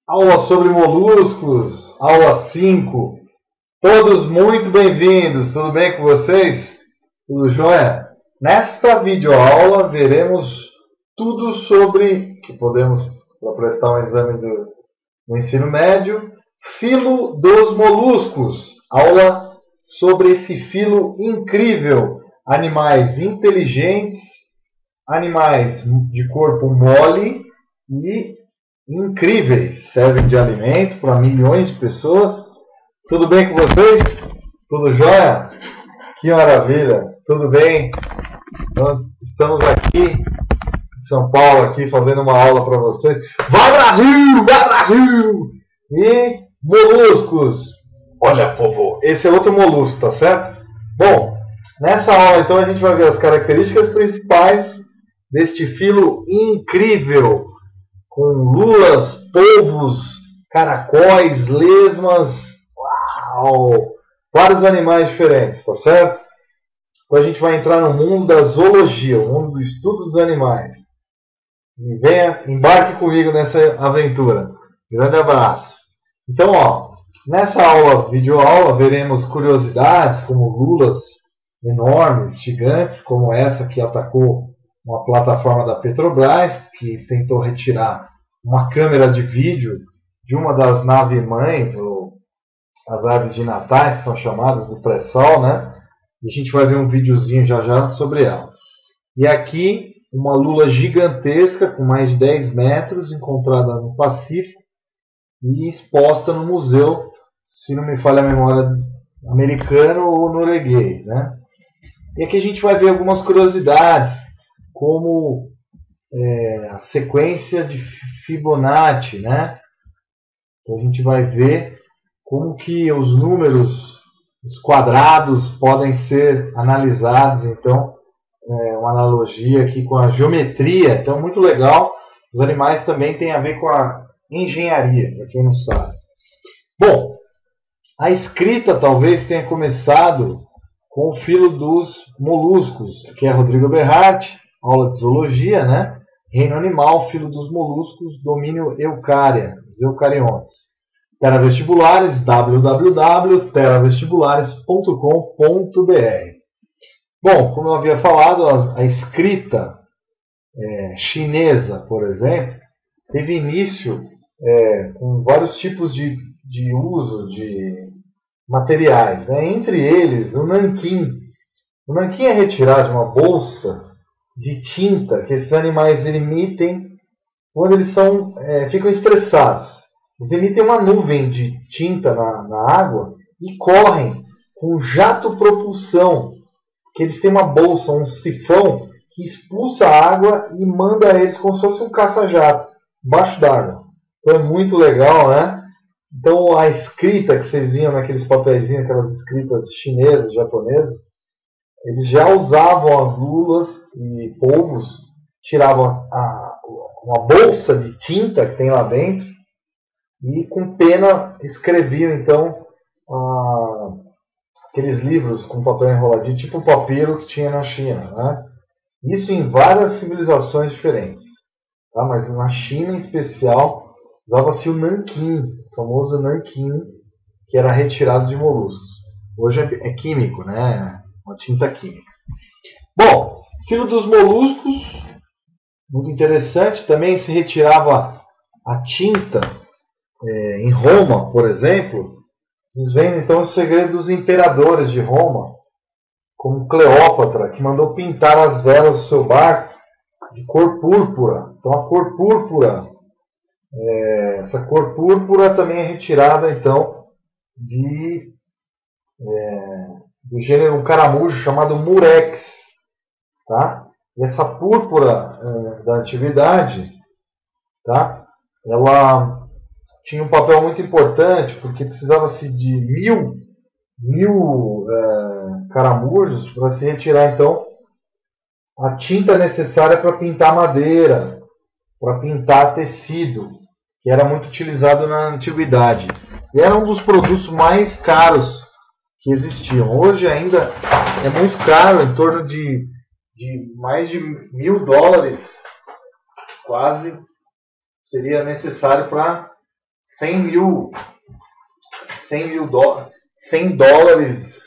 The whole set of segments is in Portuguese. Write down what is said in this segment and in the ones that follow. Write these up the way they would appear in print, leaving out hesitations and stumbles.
Aula sobre moluscos, aula 5. Todos muito bem-vindos, tudo bem com vocês? Tudo jóia? Nesta videoaula veremos tudo sobre, que podemos para prestar um exame do ensino médio, filo dos moluscos. Aula sobre esse filo incrível. Animais inteligentes, animais de corpo mole e incríveis, servem de alimento para milhões de pessoas. Tudo bem com vocês? Tudo jóia? Que maravilha! Tudo bem? Nós estamos aqui em São Paulo aqui fazendo uma aula para vocês. Vai Brasil! Vai Brasil! E moluscos. Olha, povo, esse é outro molusco, tá certo? Bom, nessa aula então a gente vai ver as características principais deste filo incrível, com lulas, polvos, caracóis, lesmas, uau, vários animais diferentes, tá certo? Então a gente vai entrar no mundo da zoologia, o mundo do estudo dos animais. E venha, embarque comigo nessa aventura. Grande abraço. Então, nessa aula, videoaula, veremos curiosidades como lulas enormes, gigantes, como essa que atacou uma plataforma da Petrobras, que tentou retirar uma câmera de vídeo de uma das naves-mães, ou as aves de natais, que são chamadas do pré-sal, né? E a gente vai ver um videozinho já sobre ela. E aqui, uma lula gigantesca, com mais de 10 metros, encontrada no Pacífico e exposta no museu, se não me falha a memória, americano ou norueguês, né? E aqui a gente vai ver algumas curiosidades, como a sequência de Fibonacci, né? Então a gente vai ver como que os números, os quadrados podem ser analisados, então uma analogia aqui com a geometria, então muito legal. Os animais também têm a ver com a engenharia, para quem não sabe. Bom, a escrita talvez tenha começado com o filo dos moluscos, que é Rodrigo Berhardt, aula de zoologia, né? Reino animal, filo dos moluscos, domínio Eucária, os eucariontes. Teravestibulares, www.teravestibulares.com.br. Bom, como eu havia falado, a escrita chinesa, por exemplo, teve início com vários tipos de uso de materiais, né? Entre eles o nanquim. O nanquim é retirado de uma bolsa de tinta que esses animais emitem quando eles ficam estressados. Eles emitem uma nuvem de tinta na água e correm com jato propulsão, que eles têm uma bolsa, um sifão que expulsa a água e manda eles como se fosse um caça-jato embaixo d'água. Então é muito legal, né? Então a escrita que vocês viam naqueles papeizinhos, aquelas escritas chinesas, japonesas, eles já usavam as lulas e polvos, tiravam uma bolsa de tinta que tem lá dentro e com pena escreviam então aqueles livros com papel enroladinho, tipo o papiro que tinha na China, né? Isso em várias civilizações diferentes, tá? Mas na China em especial usava-se o nanquim, o famoso nanquim, que era retirado de moluscos. Hoje é químico, né? Uma tinta química. Bom, filo dos moluscos, muito interessante. Também se retirava a tinta em Roma, por exemplo. Desvenda então o segredo dos imperadores de Roma, como Cleópatra, que mandou pintar as velas do seu barco de cor púrpura. Então a cor púrpura, essa cor púrpura também é retirada então do gênero um caramujo chamado murex, tá? E essa púrpura da antiguidade, tá? Ela tinha um papel muito importante porque precisava-se de mil caramujos para se retirar então a tinta necessária para pintar madeira, para pintar tecido, que era muito utilizado na antiguidade. E era um dos produtos mais caros que existiam. Hoje ainda é muito caro, em torno de mais de $1.000, quase, seria necessário para 100 mil dólares, 100 dólares,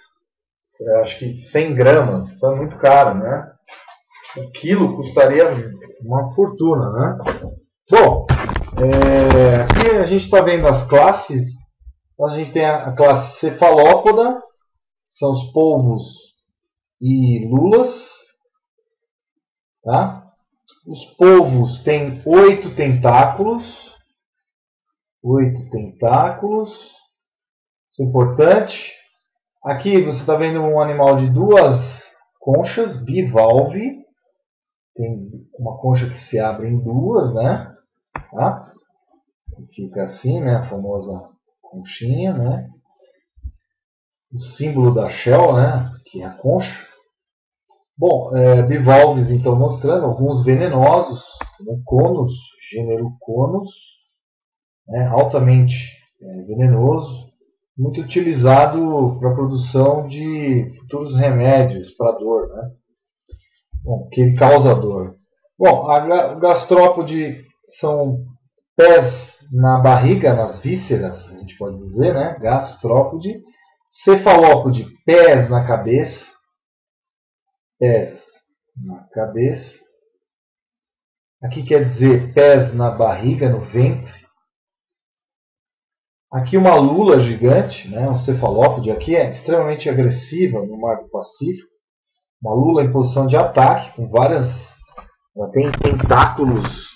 acho que 100 gramas, então é muito caro, né? O quilo custaria uma fortuna, né? Bom, aqui a gente está vendo as classes. A gente tem a classe cefalópoda, são os polvos e lulas, tá? Os polvos têm 8 tentáculos. 8 tentáculos. Isso é importante. Aqui você está vendo um animal de 2 conchas, bivalve. Tem uma concha que se abre em 2, né? Tá? Fica assim, né? A famosa conchinha, né? O símbolo da shell, né? Que é a concha. Bom, bivalves, então, mostrando alguns venenosos, como Conus, gênero Conus, né? Altamente venenoso, muito utilizado para a produção de futuros remédios para dor, né? Bom, que causa dor. Bom, o gastrópode são pés na barriga, nas vísceras, a gente pode dizer, né? Gastrópode. Cefalópode, pés na cabeça. Pés na cabeça. Aqui quer dizer pés na barriga, no ventre. Aqui uma lula gigante, né? Um cefalópode. Aqui é extremamente agressiva no Mar do Pacífico. Uma lula em posição de ataque, com várias... Ela tem tentáculos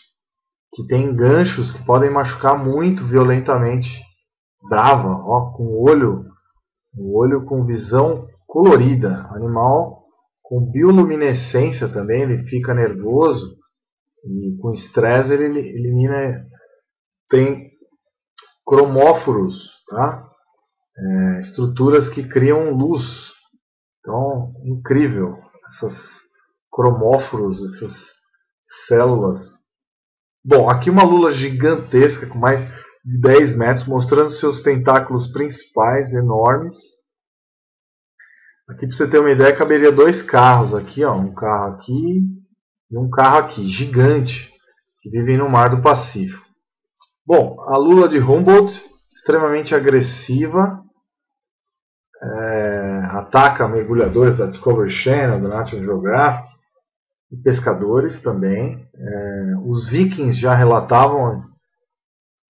que tem ganchos que podem machucar muito violentamente. Brava, ó, com o olho com visão colorida. Animal com bioluminescência também, ele fica nervoso e com estresse ele elimina. Tem cromóforos, tá? Estruturas que criam luz. Então, incrível essas cromóforos, essas células. Bom, aqui uma lula gigantesca com mais de 10 metros, mostrando seus tentáculos principais enormes. Aqui, para você ter uma ideia, caberia 2 carros aqui, ó, um carro aqui e um carro aqui, gigante, que vivem no Mar do Pacífico. Bom, a lula de Humboldt, extremamente agressiva, ataca mergulhadores da Discovery Channel, da National Geographic, e pescadores também. Os vikings já relatavam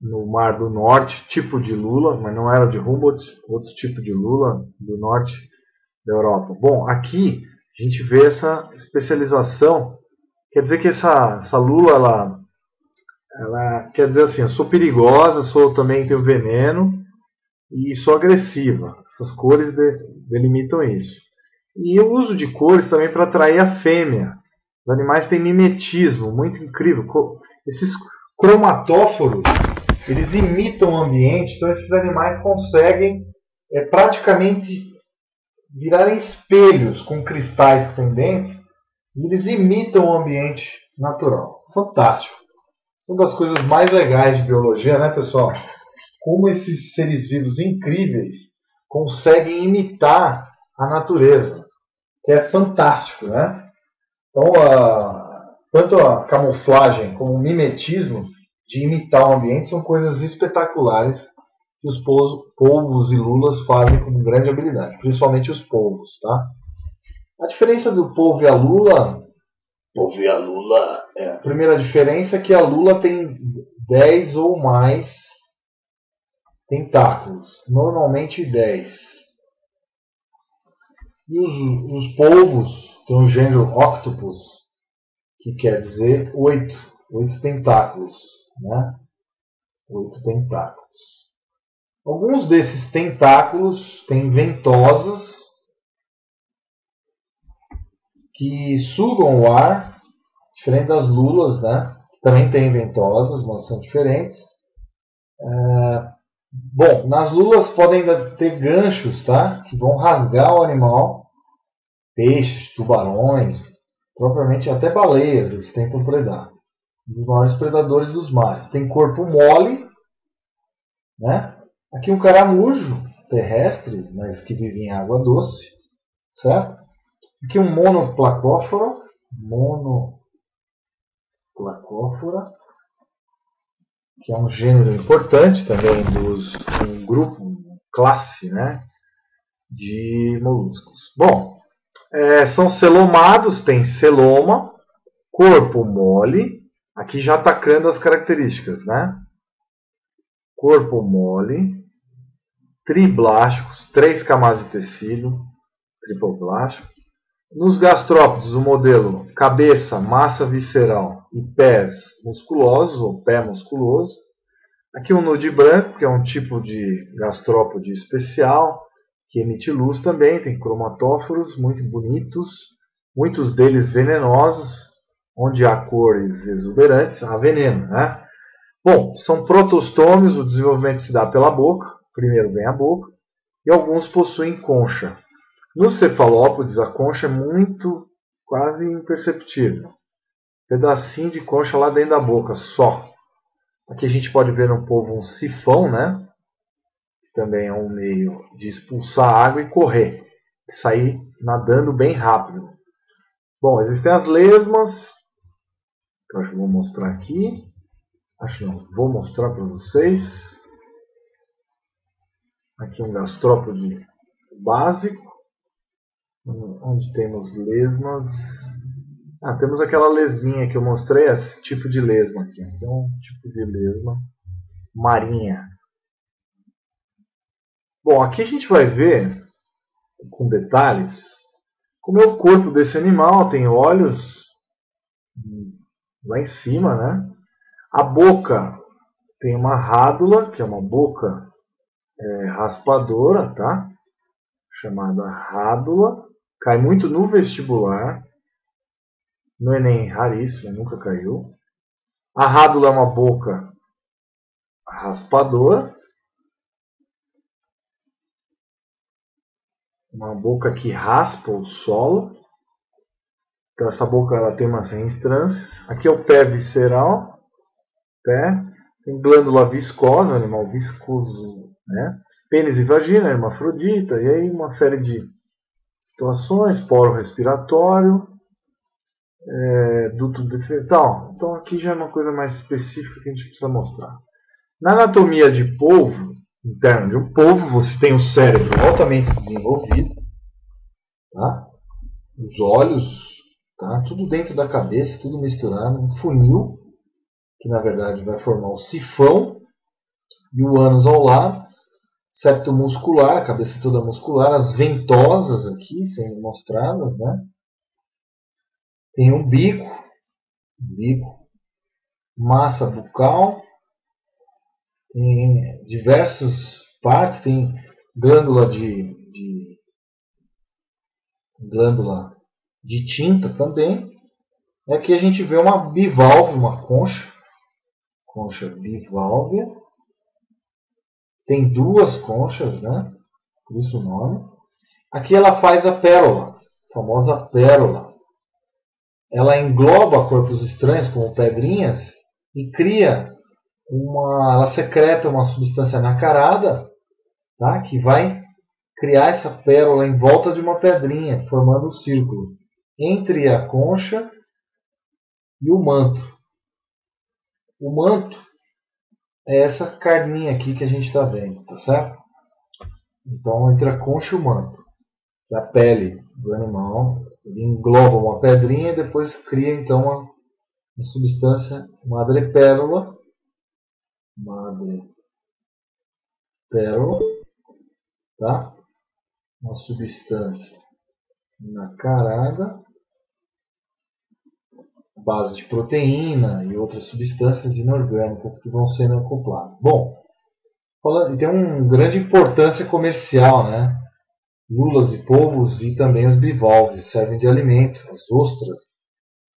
no Mar do Norte tipo de lula, mas não era de Humboldt, outro tipo de lula do norte da Europa. Bom, aqui a gente vê essa especialização. Quer dizer que essa lula, ela quer dizer assim, eu sou perigosa, também tenho veneno e sou agressiva. Essas cores delimitam isso. E o uso de cores também para atrair a fêmea. Os animais têm mimetismo, muito incrível. Esses cromatóforos, eles imitam o ambiente, então esses animais conseguem praticamente virarem espelhos com cristais que tem dentro, e eles imitam o ambiente natural. Fantástico. São das coisas mais legais de biologia, né, pessoal? Como esses seres vivos incríveis conseguem imitar a natureza, que é fantástico, né? Então, tanto a camuflagem como o mimetismo de imitar o ambiente são coisas espetaculares que os polvos e lulas fazem com grande habilidade, principalmente os polvos, tá? A diferença do polvo e a lula... A primeira diferença é que a lula tem 10 ou mais tentáculos, normalmente 10. E os polvos têm o gênero Octopus, que quer dizer 8 tentáculos, né? 8 tentáculos. Alguns desses tentáculos têm ventosas que sugam o ar, diferente das lulas, né? Também tem ventosas, mas são diferentes. Bom, nas lulas podem ainda ter ganchos, tá? Que vão rasgar o animal. Peixes, tubarões, propriamente até baleias eles tentam predar. Um dos maiores predadores dos mares. Tem corpo mole, né? Aqui um caramujo terrestre, mas que vive em água doce, certo? Aqui um monoplacófora. que é um gênero importante também um grupo, classe, né, de moluscos. Bom, são celomados, tem celoma, corpo mole, aqui já atacando as características, né? Corpo mole, triblásticos, 3 camadas de tecido, tripoblástico. Nos gastrópodes, o modelo cabeça, massa visceral e pés musculosos, ou pé musculoso. Aqui um nude branco, que é um tipo de gastrópode especial, que emite luz também, tem cromatóforos muito bonitos, muitos deles venenosos, onde há cores exuberantes, há veneno, né? Bom, são protostômios, o desenvolvimento se dá pela boca, primeiro vem a boca, e alguns possuem concha. Nos cefalópodes, a concha é quase imperceptível. Pedacinho de concha lá dentro da boca, só. Aqui a gente pode ver no polvo um sifão, né? Também é um meio de expulsar água e correr. Sair nadando bem rápido. Bom, existem as lesmas. Que eu acho que vou mostrar aqui. Acho não, vou mostrar para vocês. Aqui um gastrópode básico. Onde temos lesmas. Temos aquela lesminha que eu mostrei, esse tipo de lesma aqui. Aqui é um tipo de lesma marinha. Bom, aqui a gente vai ver, com detalhes, como é o corpo desse animal. Tem olhos lá em cima, né? A boca tem uma rádula, que é uma boca raspadora, tá? Chamada rádula. Cai muito no vestibular. No Enem, raríssimo, nunca caiu. A rádula é uma boca raspadora. Uma boca que raspa o solo. Então essa boca ela tem umas reentrâncias. Aqui é o pé visceral. Pé. Tem glândula viscosa, animal viscoso, né? Pênis e vagina, hermafrodita. E aí uma série de situações. Poro respiratório. Duto decretal. Então aqui já é uma coisa mais específica que a gente precisa mostrar. Na anatomia de polvo, interno de um polvo, você tem o cérebro altamente desenvolvido, tá? Os olhos, tá? Tudo dentro da cabeça, tudo misturado, um funil, que na verdade vai formar o sifão, e o ânus ao lado, septo muscular, a cabeça toda muscular, as ventosas aqui sendo mostradas, né? Tem um bico, massa bucal, tem diversas partes, tem glândula de tinta também. E aqui a gente vê uma bivalve, uma concha bivalvia. Tem 2 conchas, né? Por isso o nome. Aqui ela faz a pérola, a famosa pérola. Ela engloba corpos estranhos, como pedrinhas, e ela secreta uma substância nacarada, tá? Que vai criar essa pérola em volta de uma pedrinha, formando um círculo entre a concha e o manto. O manto é essa carninha aqui que a gente está vendo, tá certo? Então, entre a concha e o manto, a pele do animal, ele engloba uma pedrinha e depois cria então uma substância madrepérola, tá? Uma substância nacarada, base de proteína e outras substâncias inorgânicas que vão sendo acopladas. Bom, tem uma grande importância comercial, né? Lulas e polvos e também os bivalves servem de alimento. As ostras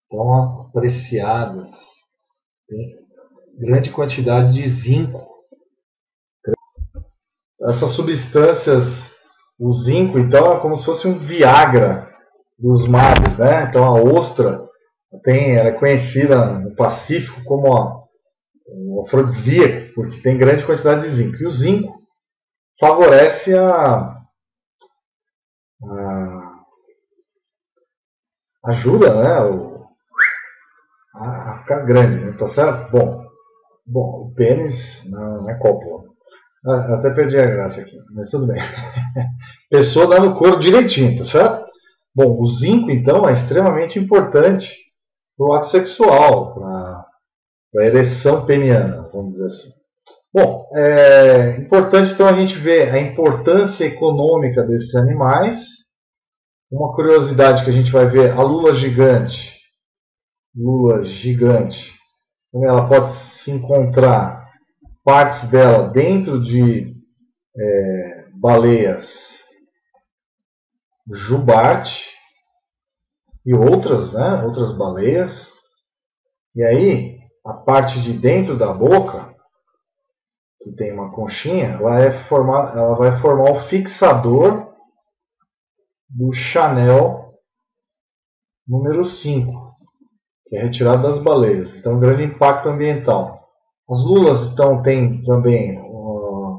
estão apreciadas. Tem grande quantidade de zinco. Essas substâncias, o zinco, então, é como se fosse um Viagra dos mares, né? Então a ostra ela é conhecida no Pacífico como o afrodisíaco, porque tem grande quantidade de zinco. E o zinco favorece ajuda, né, a ficar grande, né? Tá certo? Bom, Bom, o pênis não é cópula. Até perdi a graça aqui, mas tudo bem. Pessoa dá no couro direitinho, tá certo? Bom, o zinco, então, é extremamente importante para o ato sexual, para a ereção peniana, vamos dizer assim. Bom, é importante, então, a gente ver a importância econômica desses animais. Uma curiosidade que a gente vai ver, a lula gigante. Lula gigante. Ela pode se encontrar partes dela dentro de baleias jubarte e outras, né, outras baleias. E aí, a parte de dentro da boca, que tem uma conchinha, ela vai formar o fixador do Chanel número 5, que é retirado das baleias. Então, um grande impacto ambiental. As lulas então, têm também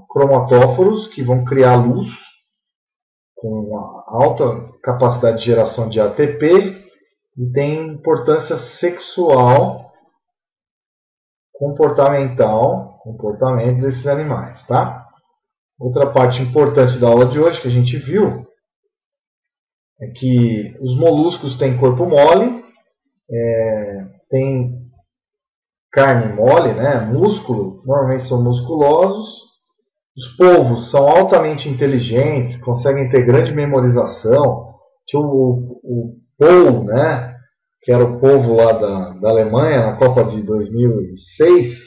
cromatóforos, que vão criar luz com uma alta capacidade de geração de ATP e tem importância sexual, comportamento desses animais, tá? Outra parte importante da aula de hoje que a gente viu é que os moluscos têm corpo mole, tem carne mole, né? Músculo, normalmente são musculosos. Os polvos são altamente inteligentes, conseguem ter grande memorização. Tinha o Paul, né? Que era o polvo lá da Alemanha, na Copa de 2006.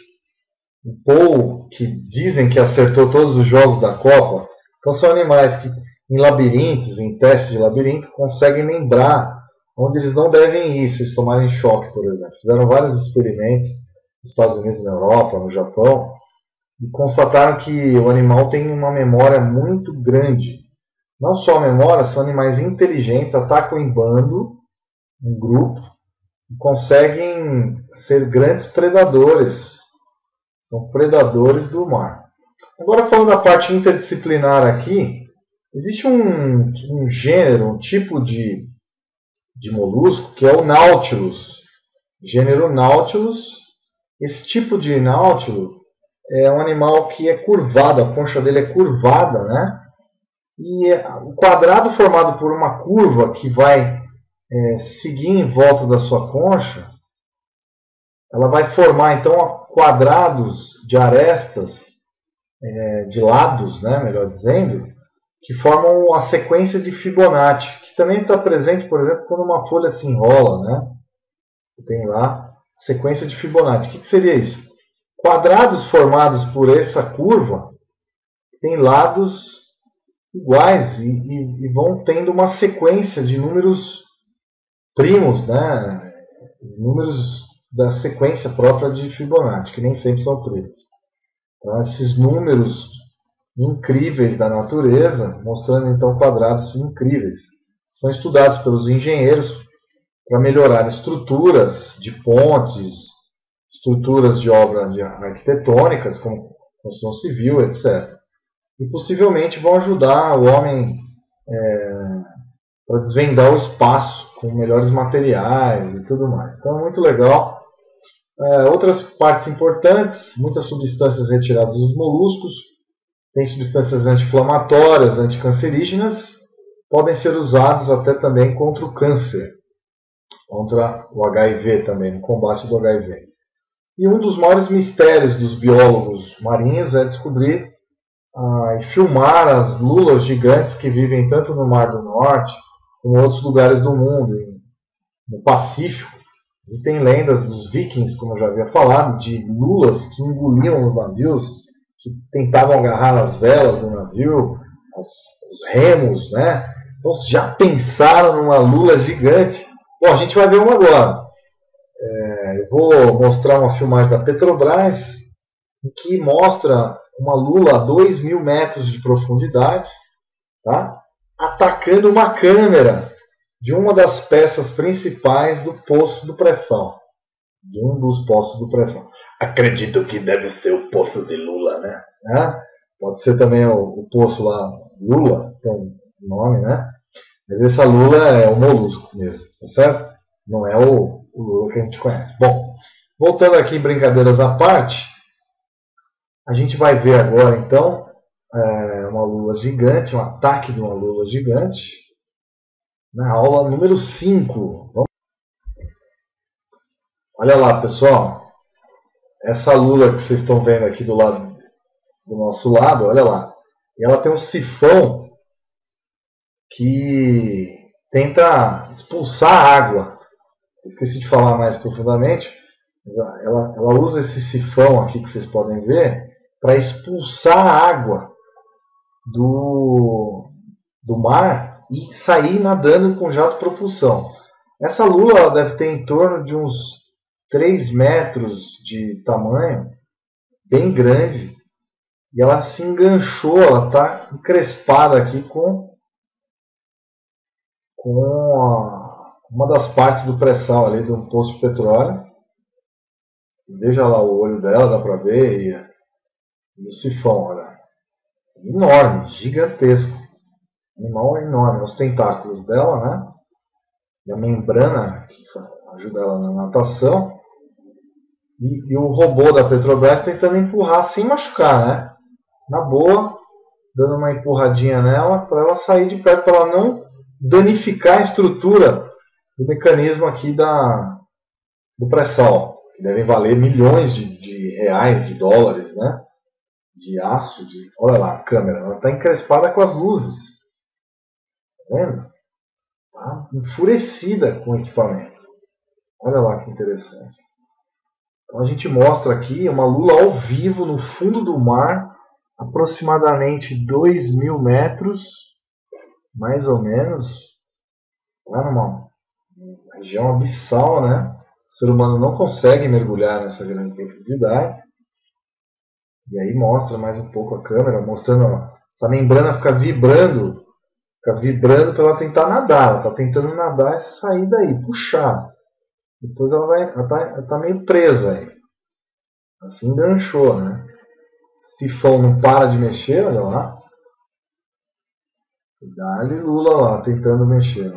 O Paul, que dizem que acertou todos os jogos da Copa. Então são animais que, em labirintos, em testes de labirinto, conseguem lembrar onde eles não devem ir se eles tomarem choque, por exemplo. Fizeram vários experimentos nos Estados Unidos, na Europa, no Japão, e constataram que o animal tem uma memória muito grande. Não só a memória, são animais inteligentes, atacam em bando, em grupo, e conseguem ser grandes predadores. São predadores do mar. Agora, falando da parte interdisciplinar aqui, existe um gênero, um tipo de molusco, que é o Nautilus. Gênero Nautilus. Esse tipo de Nautilus é um animal que é curvado, a concha dele é curvada, né? E o quadrado formado por uma curva que vai seguir em volta da sua concha, ela vai formar então quadrados de arestas, de lados, né, melhor dizendo, que formam a sequência de Fibonacci, que também está presente, por exemplo, quando uma folha se enrola, né? Tem lá sequência de Fibonacci. O que seria isso? Quadrados formados por essa curva têm lados iguais e vão tendo uma sequência de números primos, né? Números da sequência própria de Fibonacci, que nem sempre são primos. Então, esses números incríveis da natureza, mostrando então quadrados incríveis, são estudados pelos engenheiros para melhorar estruturas de pontes, estruturas de obras arquitetônicas, como construção civil, etc. E possivelmente vão ajudar o homem para desvendar o espaço com melhores materiais e tudo mais. Então é muito legal. Outras partes importantes, muitas substâncias retiradas dos moluscos, tem substâncias anti-inflamatórias, anticancerígenas, podem ser usados até também contra o câncer, contra o HIV também, no combate do HIV. E um dos maiores mistérios dos biólogos marinhos é descobrir e filmar as lulas gigantes que vivem tanto no Mar do Norte como em outros lugares do mundo, no Pacífico. Existem lendas dos vikings, como eu já havia falado, de lulas que engoliam os navios, que tentavam agarrar as velas do navio, os remos, né? Então, já pensaram numa lula gigante? Bom, a gente vai ver uma agora. Eu vou mostrar uma filmagem da Petrobras, que mostra uma lula a 2.000 metros de profundidade, tá? Atacando uma câmera de uma das peças principais do poço do pressão. De um dos poços do pressão. Acredito que deve ser o poço de Lula, né? Pode ser também o poço lá, Lula, tem um nome, né? Mas essa lula é o molusco mesmo, tá certo? Não é o lula que a gente conhece. Bom, voltando aqui, brincadeiras à parte, A gente vai ver agora, então, uma lula gigante, um ataque de uma lula gigante, na aula número 5. Olha lá, pessoal. Essa lula que vocês estão vendo aqui do nosso lado, olha lá. E ela tem um sifão que tenta expulsar a água. Esqueci de falar mais profundamente. Mas ela usa esse sifão aqui que vocês podem ver para expulsar a água do mar e sair nadando com jato propulsão. Essa lula ela deve ter em torno de uns 3 metros de tamanho, bem grande, e ela se enganchou, ela está encrespada aqui com uma das partes do pré-sal ali de um poço de petróleo. Veja lá o olho dela, dá para ver, e o sifão, olha, enorme, gigantesco, animal enorme, os tentáculos dela, né? E a membrana que ajuda ela na natação. E o robô da Petrobras tentando empurrar sem machucar, né? Na boa, dando uma empurradinha nela para ela sair de perto, para ela não danificar a estrutura do mecanismo aqui do pré-sal, que devem valer milhões de reais, de dólares, né? De aço, olha lá a câmera, ela está encrespada com as luzes. Tá vendo? Está enfurecida com o equipamento. Olha lá que interessante. Então a gente mostra aqui uma lula ao vivo no fundo do mar, aproximadamente 2.000 metros, mais ou menos, lá numa região abissal, né? O ser humano não consegue mergulhar nessa grande profundidade. E aí mostra mais um pouco a câmera, mostrando essa membrana fica vibrando para ela tentar nadar. Ela está tentando nadar e sair daí, puxar. Depois ela tá meio presa aí. Assim enganchou, né? Sifão não para de mexer, olha lá. Dá-lhe lula lá, tentando mexer.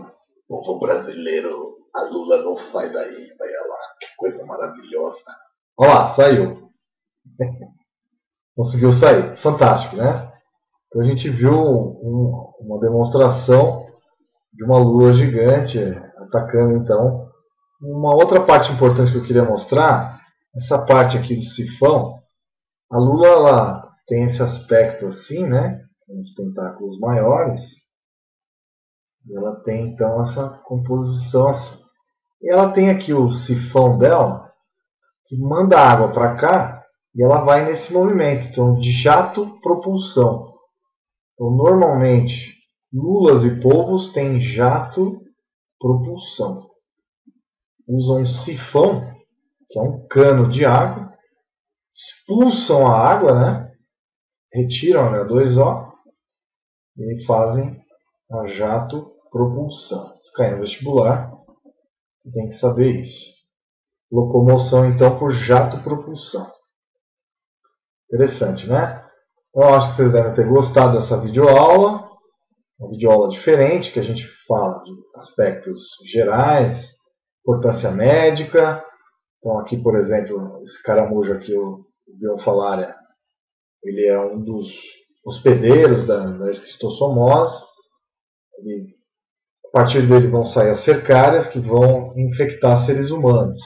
Povo brasileiro, a lula não sai daí. Olha lá, que coisa maravilhosa. Olha lá, saiu. Conseguiu sair. Fantástico, né? Então a gente viu uma demonstração de uma lula gigante atacando, então. Uma outra parte importante que eu queria mostrar, essa parte aqui do sifão, a lula ela tem esse aspecto assim, né? Com os tentáculos maiores. E ela tem então essa composição assim. E ela tem aqui o sifão dela, que manda água para cá e ela vai nesse movimento, então de jato propulsão. Então normalmente lulas e polvos têm jato propulsão. Usam um sifão, que é um cano de água, expulsam a água, né? Retiram H2O e fazem a jato propulsão. Se cair no vestibular, tem que saber isso. Locomoção, então, por jato propulsão. Interessante, né? Eu acho que vocês devem ter gostado dessa videoaula. Uma videoaula diferente, que a gente fala de aspectos gerais, importância médica. Então aqui, por exemplo, esse caramujo aqui, o Bionfalaria, ele é um dos hospedeiros da esquistossomose. A partir dele vão sair as cercárias que vão infectar seres humanos.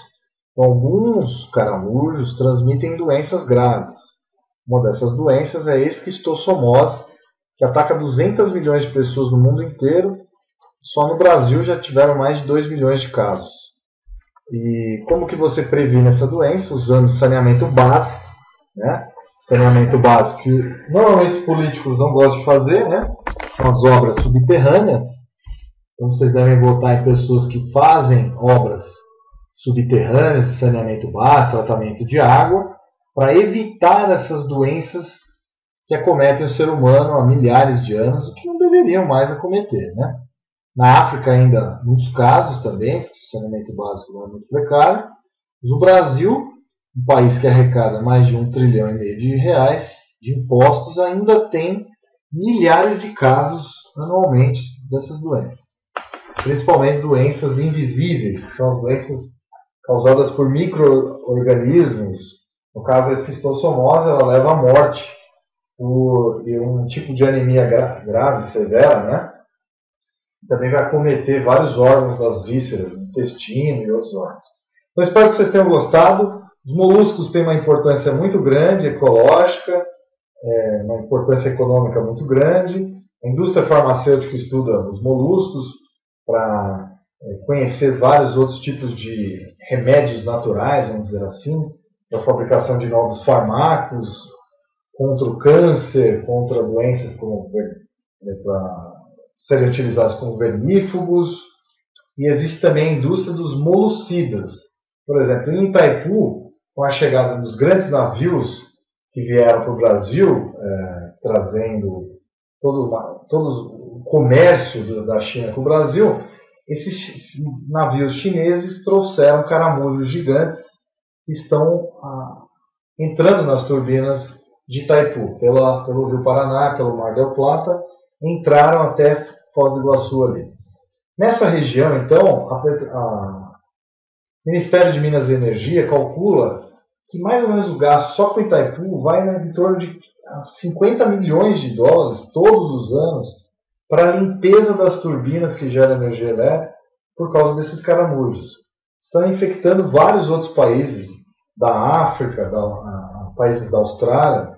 Então, alguns caramujos transmitem doenças graves. Uma dessas doenças é a esquistossomose, que ataca 200 milhões de pessoas no mundo inteiro. Só no Brasil já tiveram mais de 2 milhões de casos. E como que você previne essa doença? Usando saneamento básico, né? Saneamento básico que normalmente os políticos não gostam de fazer, né? São as obras subterrâneas. Então vocês devem votar em pessoas que fazem obras subterrâneas, saneamento básico, tratamento de água, para evitar essas doenças que acometem o ser humano há milhares de anos e que não deveriam mais acometer, né? Na África ainda, muitos casos também, o saneamento básico não é muito precário. Mas o Brasil, um país que arrecada mais de 1,5 trilhão de reais de impostos, ainda tem milhares de casos anualmente dessas doenças. Principalmente doenças invisíveis, que são as doenças causadas por micro-organismos No caso, a esquistossomose, ela leva à morte por um tipo de anemia grave, severa, né? Também vai acometer vários órgãos das vísceras, intestino e outros órgãos. Então, espero que vocês tenham gostado. Os moluscos têm uma importância muito grande, ecológica, uma importância econômica muito grande. A indústria farmacêutica estuda os moluscos para conhecer vários outros tipos de remédios naturais, vamos dizer assim, para a fabricação de novos fármacos contra o câncer, contra doenças como para serem utilizados como vermífugos. E existe também a indústria dos molucidas. Por exemplo, em Itaipu, com a chegada dos grandes navios que vieram para o Brasil, trazendo todo o comércio da China com o Brasil, esses navios chineses trouxeram caramujos gigantes que estão entrando nas turbinas de Itaipu, pelo Rio Paraná, pelo Mar del Plata, entraram até Foz do Iguaçu ali. Nessa região, então, o Ministério de Minas e Energia calcula que mais ou menos o gasto só com Itaipu vai em torno de 50 milhões de dólares todos os anos para a limpeza das turbinas que geram energia elétrica por causa desses caramujos. Estão infectando vários outros países da África, países da Austrália,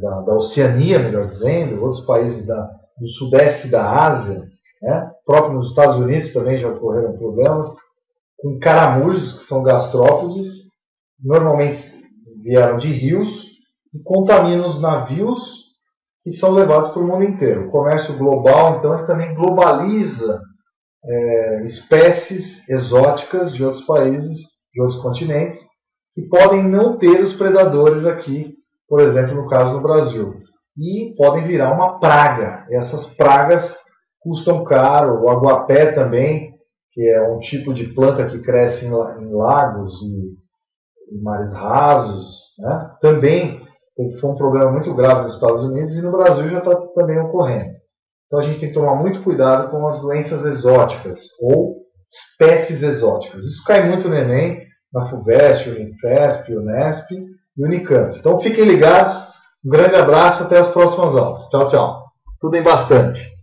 da Oceania, melhor dizendo, outros países do sudeste da Ásia, né? Próprio nos Estados Unidos também já ocorreram problemas com caramujos, que são gastrópodes, normalmente vieram de rios e contaminam os navios que são levados para o mundo inteiro. O comércio global, então, ele também globaliza espécies exóticas de outros países, de outros continentes, que podem não ter os predadores aqui, por exemplo, no caso do Brasil. E podem virar uma praga. Essas pragas custam caro. O aguapé também, que é um tipo de planta que cresce em lagos e mares rasos, né? Também foi um problema muito grave nos Estados Unidos e no Brasil já está também ocorrendo. Então a gente tem que tomar muito cuidado com as doenças exóticas ou espécies exóticas. Isso cai muito no Enem, na FUVEST, Unifesp, Unesp e Unicamp. Então fiquem ligados, um grande abraço, até as próximas aulas. Tchau, tchau. Estudem bastante.